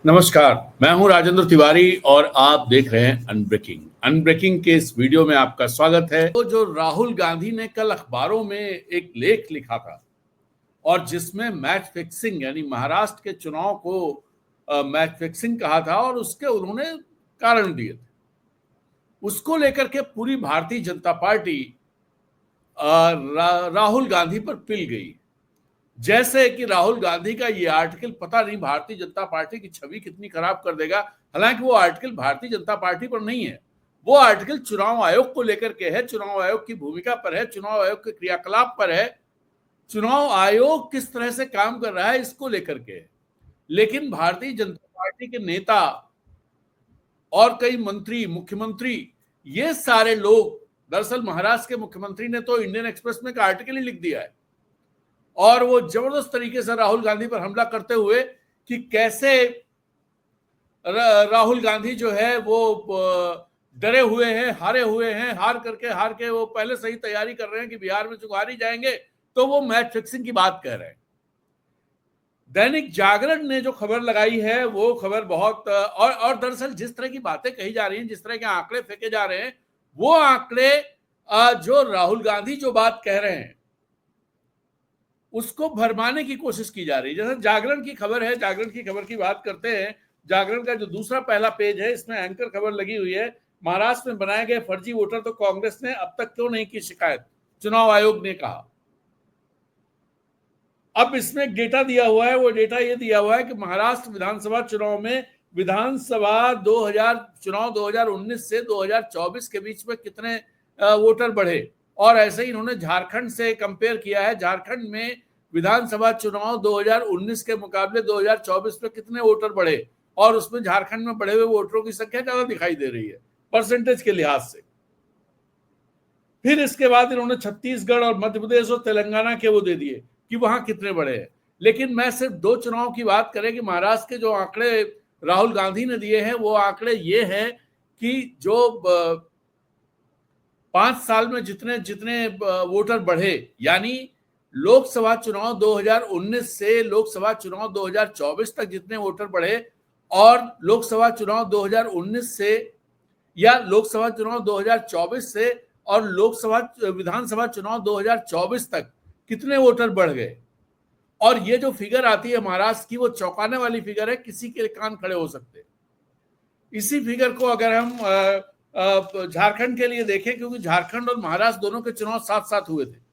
नमस्कार, मैं हूं राजेंद्र तिवारी और आप देख रहे हैं अनब्रेकिंग। अनब्रेकिंग के इस वीडियो में आपका स्वागत है। तो जो राहुल गांधी ने कल अखबारों में एक लेख लिखा था और जिसमें मैच फिक्सिंग यानी महाराष्ट्र के चुनाव को मैच फिक्सिंग कहा था और उसके उन्होंने कारण दिए थे, उसको लेकर के पूरी भारतीय जनता पार्टी राहुल गांधी पर पिल गई। जैसे कि राहुल गांधी का ये आर्टिकल पता नहीं भारतीय जनता पार्टी की छवि कितनी खराब कर देगा। हालांकि वो आर्टिकल भारतीय जनता पार्टी पर नहीं है, वो आर्टिकल चुनाव आयोग को लेकर के है, चुनाव आयोग की भूमिका पर है, चुनाव आयोग के क्रियाकलाप पर है, चुनाव आयोग किस तरह से काम कर रहा है इसको लेकर के है। लेकिन भारतीय जनता पार्टी के नेता और कई मंत्री, मुख्यमंत्री, ये सारे लोग, दरअसल महाराष्ट्र के मुख्यमंत्री ने तो इंडियन एक्सप्रेस में एक आर्टिकल ही लिख दिया है और वो जबरदस्त तरीके से राहुल गांधी पर हमला करते हुए कि कैसे राहुल गांधी जो है वो डरे हुए हैं, हार के वो पहले से ही तैयारी कर रहे हैं कि बिहार में चुनाव ही जाएंगे, तो वो मैच फिक्सिंग की बात कह रहे हैं। दैनिक जागरण ने जो खबर लगाई है वो खबर बहुत और दरअसल जिस तरह की बातें कही जा रही हैं, जिस तरह के आंकड़े फेंके जा रहे हैं, वो आंकड़े जो राहुल गांधी जो बात कह रहे हैं उसको भरमाने की कोशिश की जा रही है। जैसे जागरण की खबर है, जागरण की खबर की बात करते हैं। जागरण का जो दूसरा पहला पेज है, इसमें एंकर खबर लगी हुई है, महाराष्ट्र में बनाए गए फर्जी वोटर तो कांग्रेस ने अब तक क्यों नहीं की शिकायत, चुनाव आयोग ने कहा। अब इसमें एक डेटा दिया हुआ है, वो डेटा ये दिया हुआ है कि महाराष्ट्र विधानसभा चुनाव में विधानसभा 2019 से 2024 के बीच में कितने वोटर बढ़े, और ऐसे ही इन्होंने झारखंड से कंपेयर किया है। झारखंड में विधानसभा चुनाव 2019 के मुकाबले 2024 में कितने वोटर बढ़े, और उसमें झारखंड में बढ़े हुए वोटरों की संख्या ज्यादा दिखाई दे रही है परसेंटेज के लिहाज से। फिर इसके बाद इन्होंने छत्तीसगढ़ और मध्य प्रदेश और तेलंगाना के वो दे दिए कि वहां कितने बढ़े हैं। लेकिन मैं सिर्फ दो चुनाव की बात करें कि महाराष्ट्र के जो आंकड़े राहुल गांधी ने दिए हैं, वो आंकड़े ये हैं कि जो 5 साल में जितने जितने वोटर बढ़े, यानी लोकसभा चुनाव 2019 से लोकसभा चुनाव 2024 तक जितने वोटर बढ़े, और लोकसभा चुनाव 2019 से या लोकसभा चुनाव 2024 से और लोकसभा विधानसभा चुनाव 2024 तक कितने वोटर बढ़ गए। और ये जो फिगर आती है महाराष्ट्र की, वो चौंकाने वाली फिगर है, किसी के कान खड़े हो सकते। इसी फिगर को अगर हम झारखंड के लिए देखें, क्योंकि झारखंड और महाराष्ट्र दोनों के चुनाव साथ साथ हुए थे,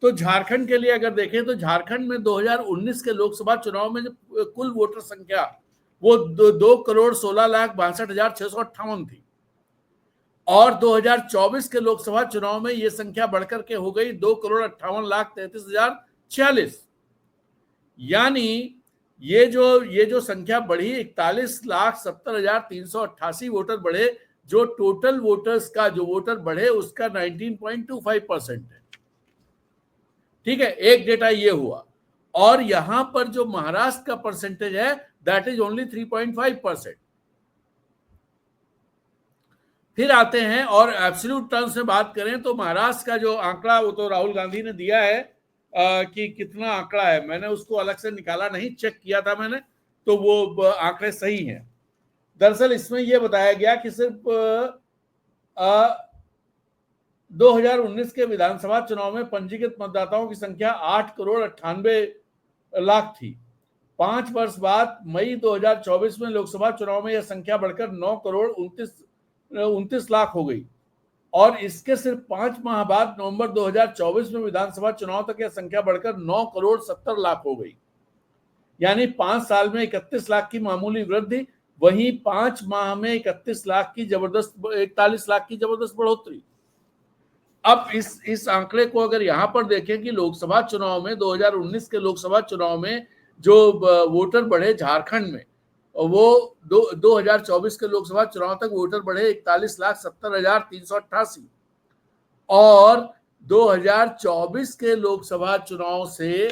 तो झारखंड के लिए अगर देखें तो झारखंड में 2019 के लोकसभा चुनाव में जो कुल वोटर संख्या वो 2,16,62,658 थी, और 2024 के लोकसभा चुनाव में ये संख्या बढ़कर के हो गई 2,58,33,046। यानी ये जो संख्या बढ़ी, 41,70,388 वोटर बढ़े, जो टोटल वोटर्स का जो वोटर बढ़े उसका 19.25% है। ठीक है, एक डेटा ये हुआ, और यहां पर जो महाराष्ट्र का परसेंटेज है दैट इज ओनली 3.5%। फिर आते हैं और एब्सोल्यूट टर्म्स में बात करें तो महाराष्ट्र का जो आंकड़ा वो तो राहुल गांधी ने दिया है कि कितना आंकड़ा है, मैंने उसको अलग से निकाला नहीं, चेक किया था मैंने, तो वो आंकड़े सही हैं। दरअसल इसमें यह बताया गया कि सिर्फ 2019 के विधानसभा चुनाव में पंजीकृत मतदाताओं की संख्या 8,98,00,000 थी। 5 वर्ष बाद मई 2024 में लोकसभा चुनाव में यह संख्या बढ़कर 9,29,00,000 हो गई, और इसके सिर्फ 5 माह बाद नवंबर 2024 में विधानसभा चुनाव तक यह संख्या बढ़कर 9,70,00,000 हो गई। यानी 5 साल में 31 लाख की मामूली वृद्धि, वहीं 5 माह में 41 लाख की जबरदस्त 41 लाख की जबरदस्त बढ़ोतरी। अब इस आंकड़े को अगर यहां पर देखें कि लोकसभा चुनाव में 2019 के लोकसभा चुनाव में जो वोटर बढ़े झारखंड में, वो 2024 के लोकसभा चुनाव तक वोटर बढ़े 41,70,388, और 2024 के लोकसभा चुनाव से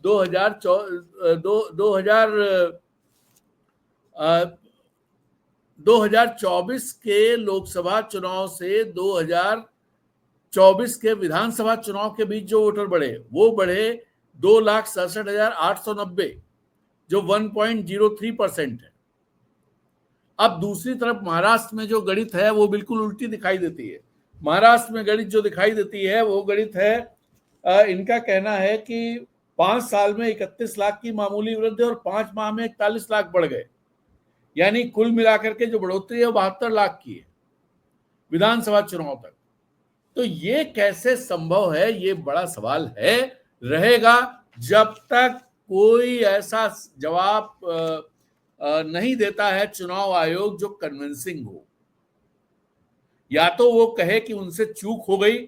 2024 के लोकसभा चुनाव से 2024 के विधानसभा चुनाव के बीच जो वोटर बढ़े वो बढ़े 2,67,890, जो 1.03% है। अब दूसरी तरफ महाराष्ट्र में जो गणित है वो बिल्कुल उल्टी दिखाई देती है। महाराष्ट्र में गणित जो दिखाई देती है वो गणित है, इनका कहना है कि 5 साल में 31 लाख की मामूली वृद्धि और 5 माह में 41 लाख बढ़ गए, यानी कुल मिलाकर के जो बढ़ोतरी है वो 72 लाख की है विधानसभा चुनाव तक। तो ये कैसे संभव है, ये बड़ा सवाल है, रहेगा जब तक कोई ऐसा जवाब नहीं देता है चुनाव आयोग जो कन्विंसिंग हो। या तो वो कहे कि उनसे चूक हो गई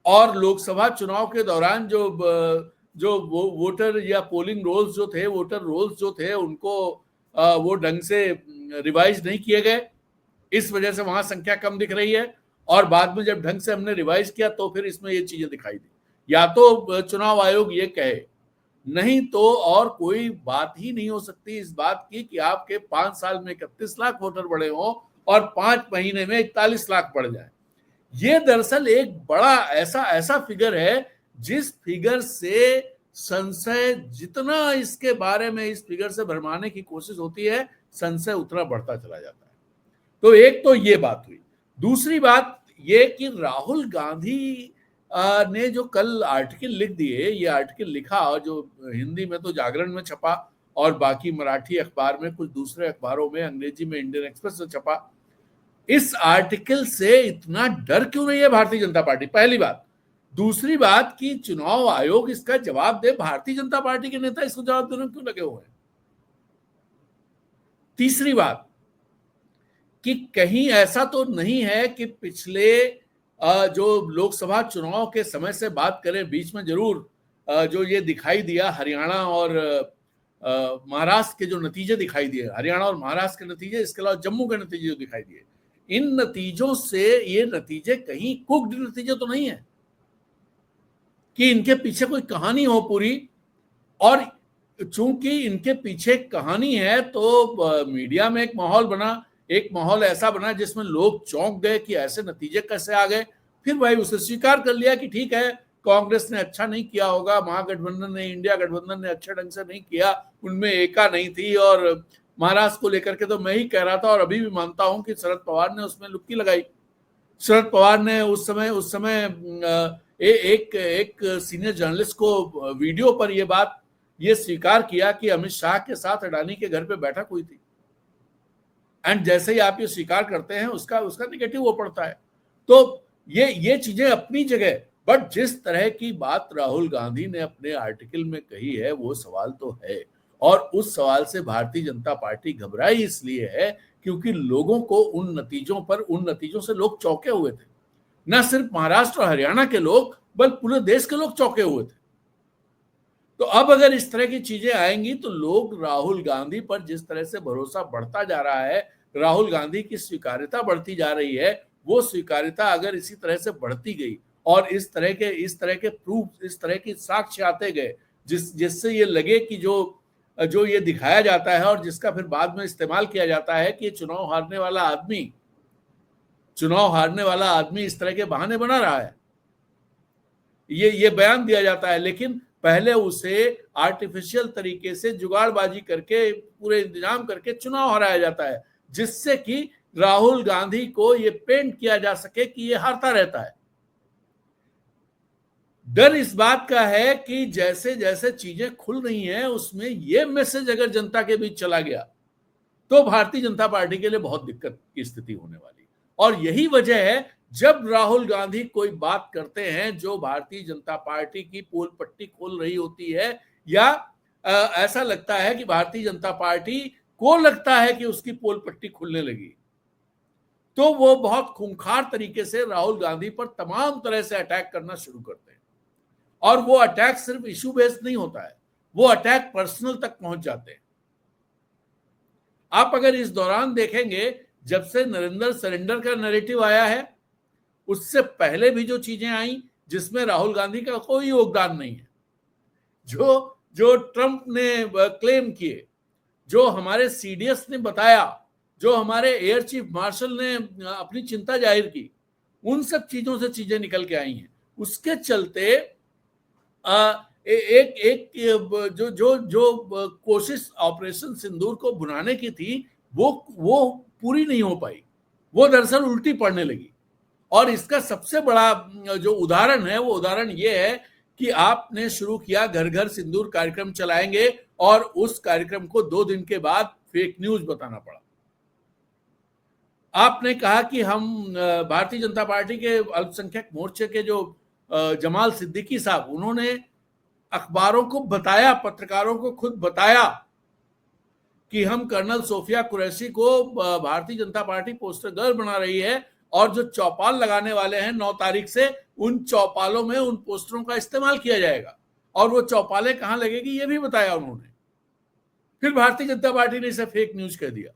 और लोकसभा चुनाव के दौरान जो वोटर या पोलिंग रोल्स जो थे, वोटर रोल्स जो थे, उनको वो ढंग से रिवाइज नहीं किए गए, इस वजह से वहां संख्या कम दिख रही है, और बाद में जब ढंग से हमने रिवाइज किया तो फिर इसमें ये चीजें दिखाई दी। या तो चुनाव आयोग ये कहे, नहीं तो और कोई बात ही नहीं हो सकती इस बात की कि आपके 5 साल में 31 लाख वोटर बढ़े हों और 5 महीने में 41 लाख बढ़ जाए। ये दरअसल एक बड़ा ऐसा फिगर है जिस फिगर से संशय, जितना इसके बारे में इस फिगर से भरमाने की कोशिश होती है, संशय उतना बढ़ता चला जाता है। तो एक तो ये बात हुई। दूसरी बात ये कि राहुल गांधी ने जो कल आर्टिकल लिख दिए, ये आर्टिकल लिखा और जो हिंदी में तो जागरण में छपा और बाकी मराठी अखबार में, कुछ दूसरे अखबारों में, अंग्रेजी में इंडियन एक्सप्रेस में छपा, इस आर्टिकल से इतना डर क्यों नहीं है भारतीय जनता पार्टी? पहली बात। दूसरी बात कि चुनाव आयोग इसका जवाब दे, भारतीय जनता पार्टी के नेता इसको जवाब देने क्यों लगे हुए हैं? तीसरी बात कि कहीं ऐसा तो नहीं है कि पिछले जो लोकसभा चुनाव के समय से बात करें, बीच में जरूर जो ये दिखाई दिया हरियाणा और महाराष्ट्र के जो नतीजे दिखाई दिए, हरियाणा और महाराष्ट्र के नतीजे, इसके अलावा जम्मू के नतीजे जो दिखाई दिए, इन नतीजों से ये नतीजे कहीं कुक्ड नतीजे तो नहीं है कि इनके पीछे कोई कहानी हो पूरी। और चूंकि इनके पीछे कहानी है तो मीडिया में एक माहौल ऐसा बना जिसमें लोग चौंक गए कि ऐसे नतीजे कैसे आ गए। फिर भाई उसे स्वीकार कर लिया कि ठीक है, कांग्रेस ने अच्छा नहीं किया होगा, महागठबंधन ने, इंडिया गठबंधन ने अच्छे ढंग से नहीं किया, उनमें एका नहीं थी। और महाराष्ट्र को लेकर के तो मैं ही कह रहा था और अभी भी मानता हूं कि शरद पवार ने उसमें लुक्की लगाई। शरद पवार ने उस समय एक सीनियर जर्नलिस्ट को वीडियो पर ये स्वीकार किया कि अमित शाह के साथ अडानी के घर पे बैठक हुई थी। एंड जैसे ही आप ये स्वीकार करते हैं उसका निगेटिव वो पड़ता है। तो ये चीजें अपनी जगह, बट जिस तरह की बात राहुल गांधी ने अपने आर्टिकल में कही है वो सवाल तो है। और उस सवाल से भारतीय जनता पार्टी घबराई इसलिए है क्योंकि लोगों को उन नतीजों से लोग चौंके हुए थे। न सिर्फ महाराष्ट्र और हरियाणा के लोग बल्कि पूरे देश के लोग चौंके हुए थे। तो अब अगर इस तरह की चीजें आएंगी तो लोग राहुल गांधी पर जिस तरह से भरोसा बढ़ता जा रहा है, राहुल गांधी की स्वीकार्यता बढ़ती जा रही है, वो स्वीकार्यता अगर इसी तरह से बढ़ती गई और इस तरह के प्रूफ, इस तरह की साक्ष्य आते गए जिससे ये लगे कि जो ये दिखाया जाता है और जिसका फिर बाद में इस्तेमाल किया जाता है कि चुनाव हारने वाला आदमी इस तरह के बहाने बना रहा है, ये बयान दिया जाता है, लेकिन पहले उसे आर्टिफिशियल तरीके से जुगाड़बाजी करके, पूरे इंतजाम करके चुनाव हराया जाता है, जिससे कि राहुल गांधी को ये पेंट किया जा सके कि ये हारता रहता है। डर इस बात का है कि जैसे जैसे चीजें खुल रही हैं उसमें ये मैसेज अगर जनता के बीच चला गया तो भारतीय जनता पार्टी के लिए बहुत दिक्कत की स्थिति होने वाली। और यही वजह है जब राहुल गांधी कोई बात करते हैं जो भारतीय जनता पार्टी की पोल पट्टी खोल रही होती है, या ऐसा लगता है कि भारतीय जनता पार्टी को लगता है कि उसकी पोल पट्टी खुलने लगी, तो वो बहुत खूंखार तरीके से राहुल गांधी पर तमाम तरह से अटैक करना शुरू करते हैं। और वो अटैक सिर्फ इशू बेस्ड नहीं होता है, वो अटैक पर्सनल तक पहुंच जाते हैं। आप अगर इस दौरान देखेंगे, जब से नरेंद्र सरेंडर का नैरेटिव आया है, उससे पहले भी जो चीजें आई जिसमें राहुल गांधी का कोई योगदान नहीं है, जो ट्रंप ने क्लेम किए, जो हमारे सीडीएस ने बताया, जो हमारे एयर चीफ मार्शल ने अपनी चिंता जाहिर की, उन सब चीजों से चीजें निकल के आई हैं। उसके चलते एक एक जो जो जो कोशिश ऑपरेशन सिंदूर को भुनाने की थी वो पूरी नहीं हो पाई, वो दरअसल उल्टी पड़ने लगी। और इसका सबसे बड़ा जो उदाहरण है वो उदाहरण ये है कि आपने शुरू किया घर घर सिंदूर कार्यक्रम चलाएंगे और उस कार्यक्रम को 2 दिन के बाद फेक न्यूज बताना पड़ा। आपने कहा कि हम भारतीय जनता पार्टी के अल्पसंख्यक मोर्चे के जो जमाल सिद्दीकी साहब, उन्होंने अखबारों को बताया, पत्रकारों को खुद बताया कि हम कर्नल सोफिया कुरैशी को Bharatiya Janata party poster girl बना रही है और जो चौपाल लगाने वाले हैं 9 तारीख से, उन चौपालों में उन पोस्टरों का इस्तेमाल किया जाएगा और वो चौपालें कहां लगेगी ये भी बताया उन्होंने। फिर भारतीय जनता पार्टी ने इसे फेक न्यूज कह दिया।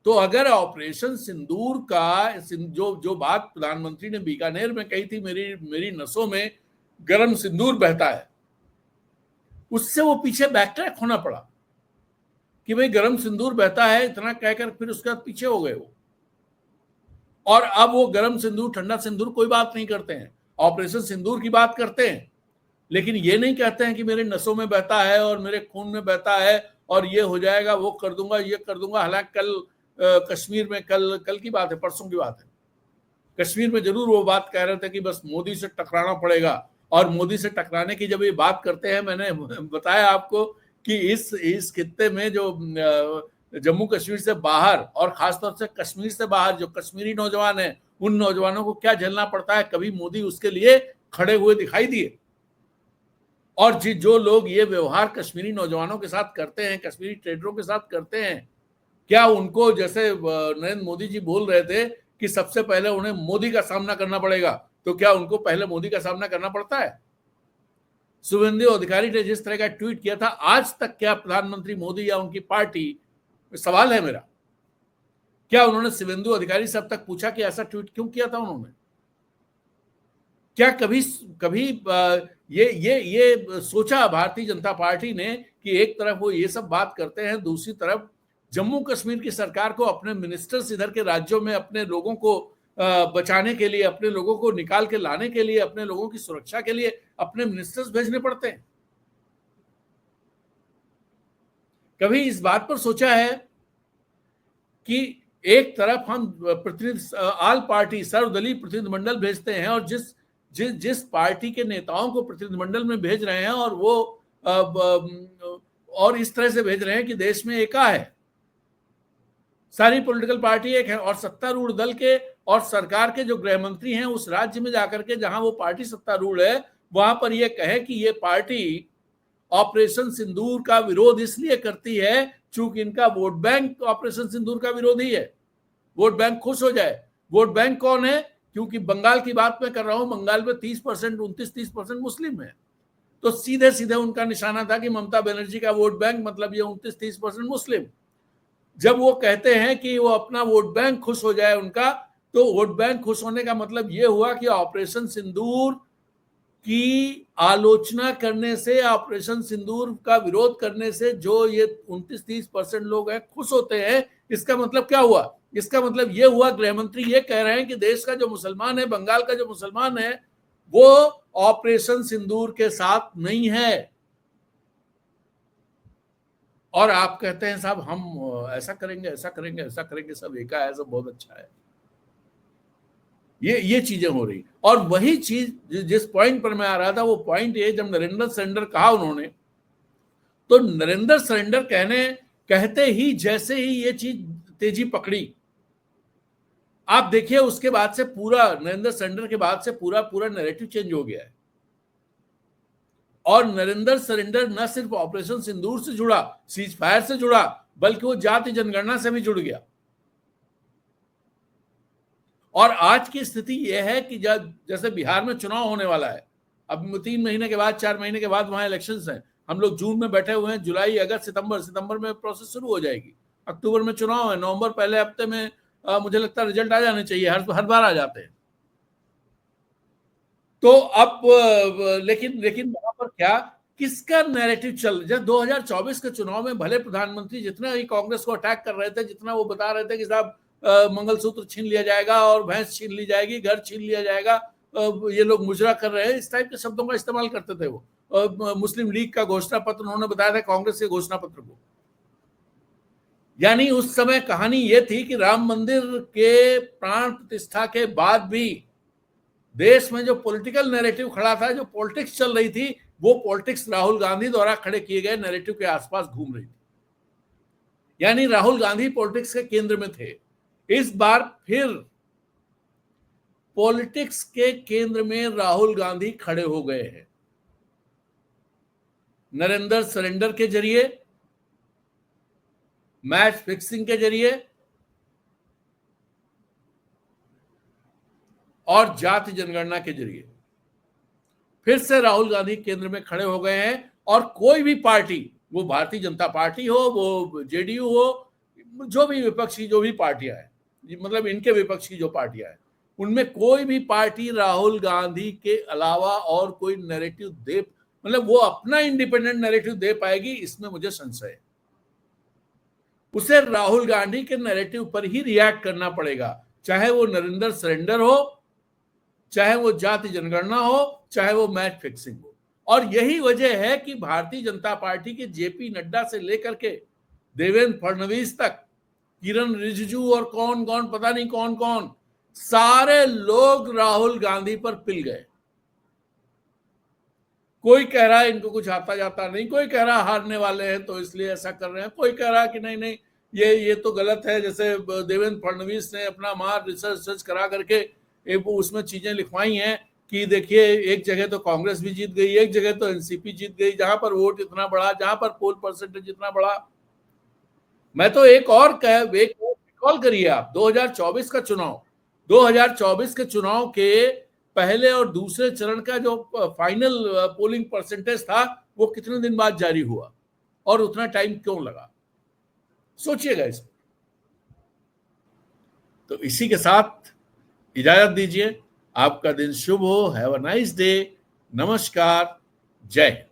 तो अगर ऑपरेशन सिंदूर का जो बात प्रधानमंत्री ने बीकानेर में कही थी, मेरी नसों में गर्म सिंदूर बहता है, उससे वो पीछे बैकट्रैक होना पड़ा कि भाई गर्म सिंदूर बहता है, इतना कहकर फिर उसके बाद पीछे हो गए वो। और अब वो गर्म सिंदूर ठंडा सिंदूर कोई बात नहीं करते हैं, ऑपरेशन सिंदूर की बात करते हैं, लेकिन ये नहीं कहते हैं कि मेरे नसों में बहता है और मेरे खून में बहता है और ये हो जाएगा, वो कर दूंगा, ये कर दूंगा। हालांकि कल कश्मीर में, कल की बात है, परसों की बात है, कश्मीर में जरूर वो बात कह रहे थे कि बस मोदी से टकराना पड़ेगा। और मोदी से टकराने की जब ये बात करते हैं, मैंने बताया आपको कि इस खित्ते में जो जम्मू कश्मीर से बाहर और खासतौर से कश्मीर से बाहर जो कश्मीरी नौजवान हैं, उन नौजवानों को क्या झेलना पड़ता है, कभी मोदी उसके लिए खड़े हुए दिखाई दिए। और जो लोग ये व्यवहार कश्मीरी नौजवानों के साथ करते हैं, कश्मीरी ट्रेडरों के साथ करते हैं, क्या उनको, जैसे नरेंद्र मोदी जी बोल रहे थे कि सबसे पहले उन्हें मोदी का सामना करना पड़ेगा, तो क्या उनको पहले मोदी का सामना करना पड़ता है? शुभेंदु अधिकारी ने जिस तरह का ट्वीट किया था, आज तक क्या प्रधानमंत्री मोदी या उनकी पार्टी, सवाल है मेरा, क्या उन्होंने शुभेंदु अधिकारी से अब तक पूछा कि ऐसा ट्वीट क्यों किया था उन्होंने? क्या कभी ये सोचा भारतीय जनता पार्टी ने कि एक तरफ वो ये सब बात करते हैं, दूसरी तरफ जम्मू कश्मीर की सरकार को अपने मिनिस्टर्स इधर के राज्यों में अपने लोगों को बचाने के लिए, अपने लोगों को निकाल के लाने के लिए, अपने लोगों की सुरक्षा के लिए अपने मिनिस्टर्स भेजने पड़ते हैं? कभी इस बात पर सोचा है कि एक तरफ हम प्रतिनिधि, ऑल पार्टी सर्वदलीय प्रतिनिधिमंडल भेजते हैं और जिस पार्टी के नेताओं को प्रतिनिधिमंडल में भेज रहे हैं और वो और इस तरह से भेज रहे हैं कि देश में एका है, सारी पॉलिटिकल पार्टी एक है, और सत्तारूढ़ दल के और सरकार के जो गृह मंत्री हैं उस राज्य में जाकर के जहां वो पार्टी सत्तारूढ़ है, वहां पर ये कहे कि ये पार्टी ऑपरेशन सिंदूर का विरोध इसलिए करती है चूंकि इनका वोट बैंक ऑपरेशन सिंदूर का विरोधी है, वोट बैंक खुश हो जाए। वोट बैंक कौन है? क्योंकि बंगाल की बात मैं कर रहा हूं, बंगाल में 30%, 29-30% मुस्लिम है, तो सीधे सीधे उनका निशाना था कि ममता बनर्जी का वोट बैंक मतलब ये 29-30% मुस्लिम। जब वो कहते हैं कि वो अपना वोट बैंक खुश हो जाए उनका, तो वोट बैंक खुश होने का मतलब ये हुआ कि ऑपरेशन सिंदूर की आलोचना करने से, ऑपरेशन सिंदूर का विरोध करने से जो ये 29-30% लोग हैं खुश होते हैं। इसका मतलब क्या हुआ? इसका मतलब ये हुआ, गृह मंत्री ये कह रहे हैं कि देश का जो मुसलमान है, बंगाल का जो मुसलमान है, वो ऑपरेशन सिंदूर के साथ नहीं है। और आप कहते हैं साहब हम ऐसा करेंगे, ऐसा करेंगे, ऐसा करेंगे, सब एका है, सब बहुत अच्छा है। ये चीजें हो रही। और वही चीज जिस पॉइंट पर मैं आ रहा था, वो पॉइंट ये, जब नरेंद्र सरेंडर कहा उन्होंने, तो नरेंद्र सरेंडर कहते ही जैसे ही ये चीज तेजी पकड़ी, आप देखिए उसके बाद से पूरा, नरेंद्र सरेंडर के बाद से पूरा नैरेटिव चेंज हो गया है। और नरेंद्र सरेंडर न सिर्फ ऑपरेशन सिंदूर से जुड़ा, सीज फायर से जुड़ा, बल्कि वो जाति जनगणना से भी जुड़ गया। और आज की स्थिति यह है कि जैसे बिहार में चुनाव होने वाला है, अब 3 महीने के बाद, 4 महीने के बाद वहां इलेक्शंस हैं। हम लोग जून में बैठे हुए हैं, जुलाई, अगस्त, सितंबर में प्रोसेस शुरू हो जाएगी, अक्टूबर में चुनाव है, नवंबर पहले हफ्ते में मुझे लगता है रिजल्ट आ जाने चाहिए, हर बार आ जाते हैं। तो अब लेकिन वहां पर क्या, किसका नैरेटिव चल, जब 2024 के चुनाव में भले प्रधानमंत्री जितना ही कांग्रेस को अटैक कर रहे थे, जितना वो बता रहे थे कि साहब मंगलसूत्र छीन लिया जाएगा और भैंस छीन ली जाएगी, घर छीन लिया जाएगा, ये लोग मुजरा कर रहे हैं, इस टाइप के शब्दों का इस्तेमाल करते थे वो। मुस्लिम लीग का घोषणा पत्र उन्होंने बताया था कांग्रेस के घोषणा पत्र को। यानी उस समय कहानी ये थी कि राम मंदिर के प्राण प्रतिष्ठा के बाद भी देश में जो पॉलिटिकल नैरेटिव खड़ा था, जो पॉलिटिक्स चल रही थी, वो पॉलिटिक्स राहुल गांधी द्वारा खड़े किए गए नैरेटिव के आसपास घूम रही थी। यानी राहुल गांधी पॉलिटिक्स के केंद्र में थे। इस बार फिर पॉलिटिक्स के केंद्र में राहुल गांधी खड़े हो गए हैं। नरेंद्र सरेंडर के जरिए, मैच फिक्सिंग के जरिए और जाति जनगणना के जरिए फिर से राहुल गांधी केंद्र में खड़े हो गए हैं। और कोई भी पार्टी, वो भारतीय जनता पार्टी हो, वो जेडीयू हो, जो भी विपक्षी जो भी पार्टियां हैं, मतलब इनके विपक्षी जो पार्टियां हैं, उनमें कोई भी पार्टी राहुल गांधी के अलावा और कोई नैरेटिव दे, मतलब वो अपना इंडिपेंडेंट नैरेटिव दे पाएगी, इसमें मुझे संशय है। उसे राहुल गांधी के नैरेटिव पर ही रिएक्ट करना पड़ेगा, चाहे वो नरेंद्र सरेंडर हो, चाहे वो जाति जनगणना हो, चाहे वो मैच फिक्सिंग हो। और यही वजह है कि भारतीय जनता पार्टी के जेपी नड्डा से लेकर के देवेंद्र फडणवीस तक, किरण रिजिजू और कौन कौन, पता नहीं कौन कौन, सारे लोग राहुल गांधी पर पिल गए। कोई कह रहा है इनको कुछ आता जाता नहीं, कोई कह रहा हारने वाले हैं तो इसलिए ऐसा कर रहे हैं, कोई कह रहा कि नहीं नहीं ये तो गलत है। जैसे देवेंद्र फडणवीस ने अपना मार रिसर्च करा करके उसमें चीजें लिखवाई हैं कि देखिए एक जगह तो कांग्रेस भी जीत गई, एक जगह तो एनसीपी जीत गई, जहां पर वोट इतना बढ़ा, जहां पर पोल परसेंटेज इतना बढ़ा। मैं तो एक और रिकॉल करिए आप 2024 का चुनाव, 2024 के चुनाव के पहले और दूसरे चरण का जो फाइनल पोलिंग परसेंटेज था, वो कितने दिन बाद जारी हुआ और उतना टाइम क्यों लगा, सोचिएगा इस पर। तो इसी के साथ इजाजत दीजिए, आपका दिन शुभ हो। Have a nice day. नमस्कार, जय हिंद।